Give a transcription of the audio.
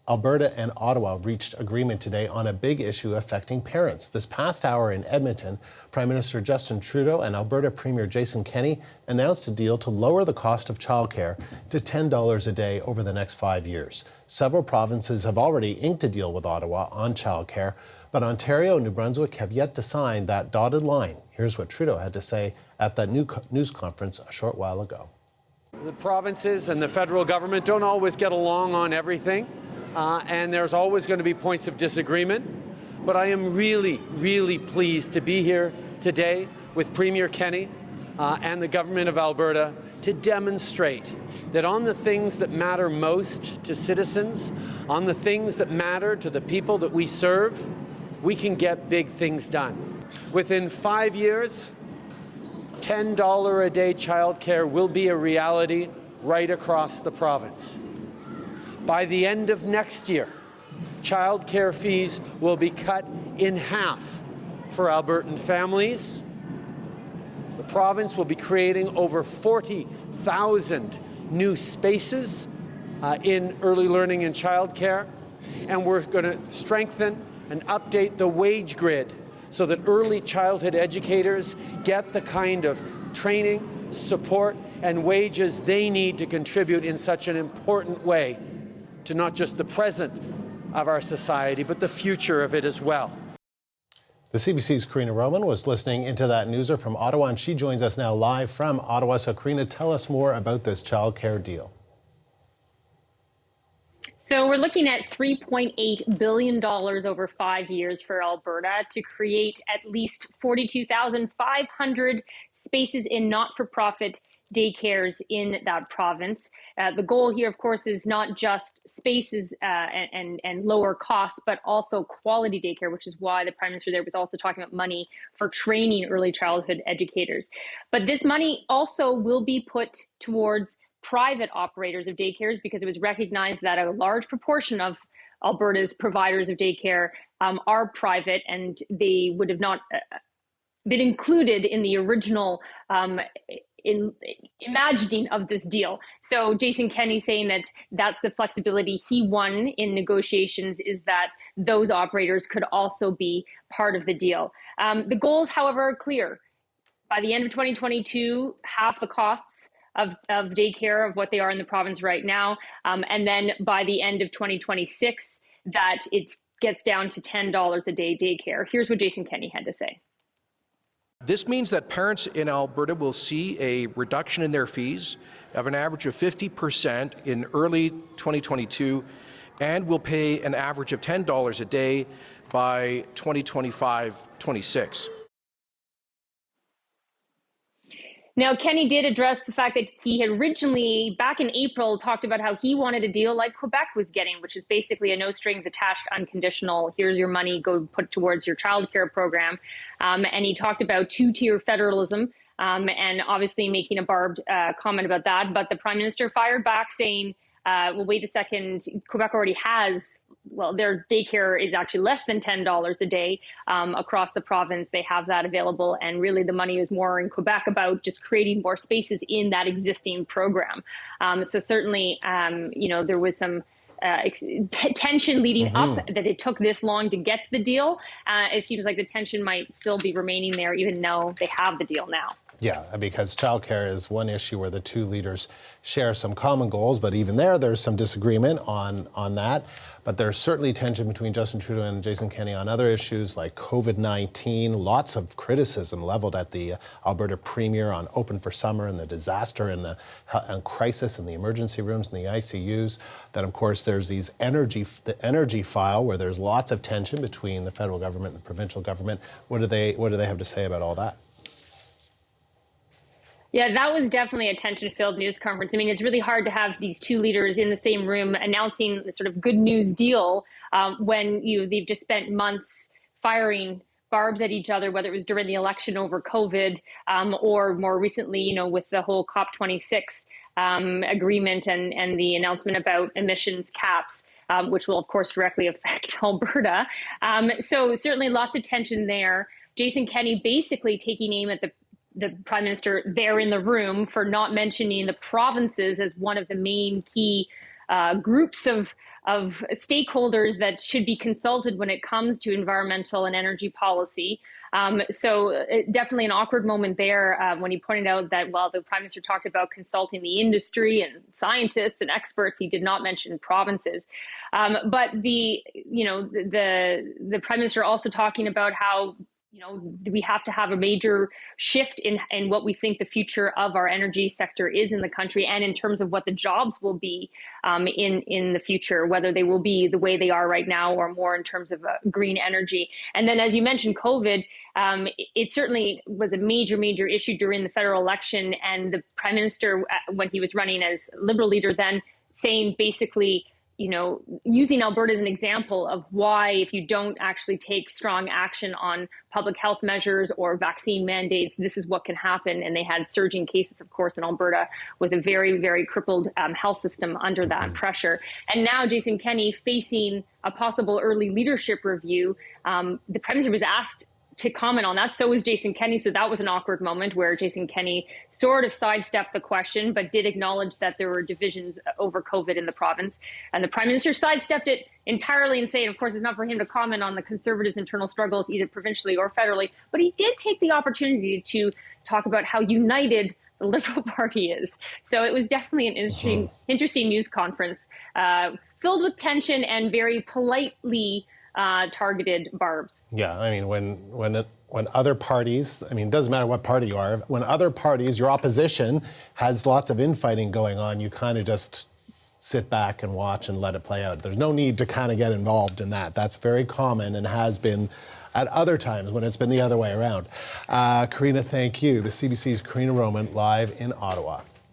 Alberta and Ottawa reached agreement today on a big issue affecting parents. This past hour in Edmonton, Prime Minister Justin Trudeau and Alberta Premier Jason Kenney announced a deal to lower the cost of childcare to $10 a day over the next 5 years. Several provinces have already inked a deal with Ottawa on childcare, but Ontario and New Brunswick have yet to sign that dotted line. Here's what Trudeau had to say at that news conference a short while ago. The provinces and the federal government don't always get along on everything. And there's always going to be points of disagreement. But I am really, really pleased to be here today with Premier Kenney and the government of Alberta to demonstrate that on the things that matter most to citizens, on the things that matter to the people that we serve, we can get big things done. Within 5 years, $10 a day childcare will be a reality right across the province. By the end of next year, childcare fees will be cut in half for Albertan families. The province will be creating over 40,000 new spaces in early learning and childcare, and we're going to strengthen and update the wage grid so that early childhood educators get the kind of training, support, and wages they need to contribute in such an important way to not just the present of our society, but the future of it as well. The CBC's Karina Roman was listening into that newser from Ottawa, and she joins us now live from Ottawa. So Karina, tell us more about this childcare deal. So we're looking at $3.8 billion over 5 years for Alberta to create at least 42,500 spaces in not-for-profit daycares in that province. The goal here, of course, is not just spaces and lower costs, but also quality daycare, which is why the Prime Minister there was also talking about money for training early childhood educators. But this money also will be put towards private operators of daycares because it was recognized that a large proportion of Alberta's providers of daycare are private, and they would have not been included in the original in imagining of this deal. So Jason Kenney saying that that's the flexibility he won in negotiations, is that those operators could also be part of the deal. The goals, however, are clear. By the end of 2022, half the costs of daycare of what they are in the province right now. And then by the end of 2026, that it gets down to $10 a day daycare. Here's what Jason Kenney had to say. This means that parents in Alberta will see a reduction in their fees of an average of 50% in early 2022 and will pay an average of $10 a day by 2025-26. Now, Kenney did address the fact that he had originally, back in April, talked about how he wanted a deal like Quebec was getting, which is basically a no strings attached, unconditional, here's your money, go put towards your childcare program. And he talked about two-tier federalism and obviously making a barbed comment about that. But the Prime Minister fired back saying, well, wait a second, Quebec already has, well, their daycare is actually less than $10 a day across the province. They have that available. And really the money is more in Quebec about just creating more spaces in that existing program. So certainly, there was some tension leading up that it took this long to get the deal. It seems like the tension might still be remaining there, even though they have the deal now. Yeah, because childcare is one issue where the two leaders share some common goals, but even there's some disagreement on that. But there's certainly tension between Justin Trudeau and Jason Kenney on other issues like COVID-19. Lots of criticism leveled at the Alberta Premier on Open for Summer and the disaster and the crisis in the emergency rooms and the ICUs. Then, of course, there's the energy file where there's lots of tension between the federal government and the provincial government. What do they have to say about all that? Yeah, that was definitely a tension-filled news conference. I mean, it's really hard to have these two leaders in the same room announcing the sort of good news deal when they've just spent months firing barbs at each other, whether it was during the election over COVID or more recently, with the whole COP26 agreement and the announcement about emissions caps, which will, of course, directly affect Alberta. So certainly lots of tension there. Jason Kenney basically taking aim at the Prime Minister there in the room for not mentioning the provinces as one of the main key groups of stakeholders that should be consulted when it comes to environmental and energy policy. So definitely an awkward moment there when he pointed out that while the Prime Minister talked about consulting the industry and scientists and experts, he did not mention provinces. But the Prime Minister also talking about how we have to have a major shift in what we think the future of our energy sector is in the country, and in terms of what the jobs will be in the future, whether they will be the way they are right now or more in terms of green energy. And then, as you mentioned, COVID, it certainly was a major issue during the federal election, and the Prime Minister, when he was running as Liberal leader then, saying basically, using Alberta as an example of why, if you don't actually take strong action on public health measures or vaccine mandates, this is what can happen. And they had surging cases, of course, in Alberta with a very crippled health system under that pressure. And now Jason Kenney facing a possible early leadership review. The Prime Minister was asked to comment on that. So was Jason Kenney. So that was an awkward moment where Jason Kenney sort of sidestepped the question, but did acknowledge that there were divisions over COVID in the province. And the Prime Minister sidestepped it entirely and saying, of course, it's not for him to comment on the Conservatives' internal struggles, either provincially or federally. But he did take the opportunity to talk about how united the Liberal Party is. So it was definitely an interesting news conference filled with tension and very politely targeted barbs. Yeah, I mean, when other parties, I mean, it doesn't matter what party you are, when other parties, your opposition has lots of infighting going on, you kind of just sit back and watch and let it play out. There's no need to kind of get involved in that. That's very common and has been at other times when it's been the other way around. Karina, thank you. The CBC's Karina Roman live in Ottawa.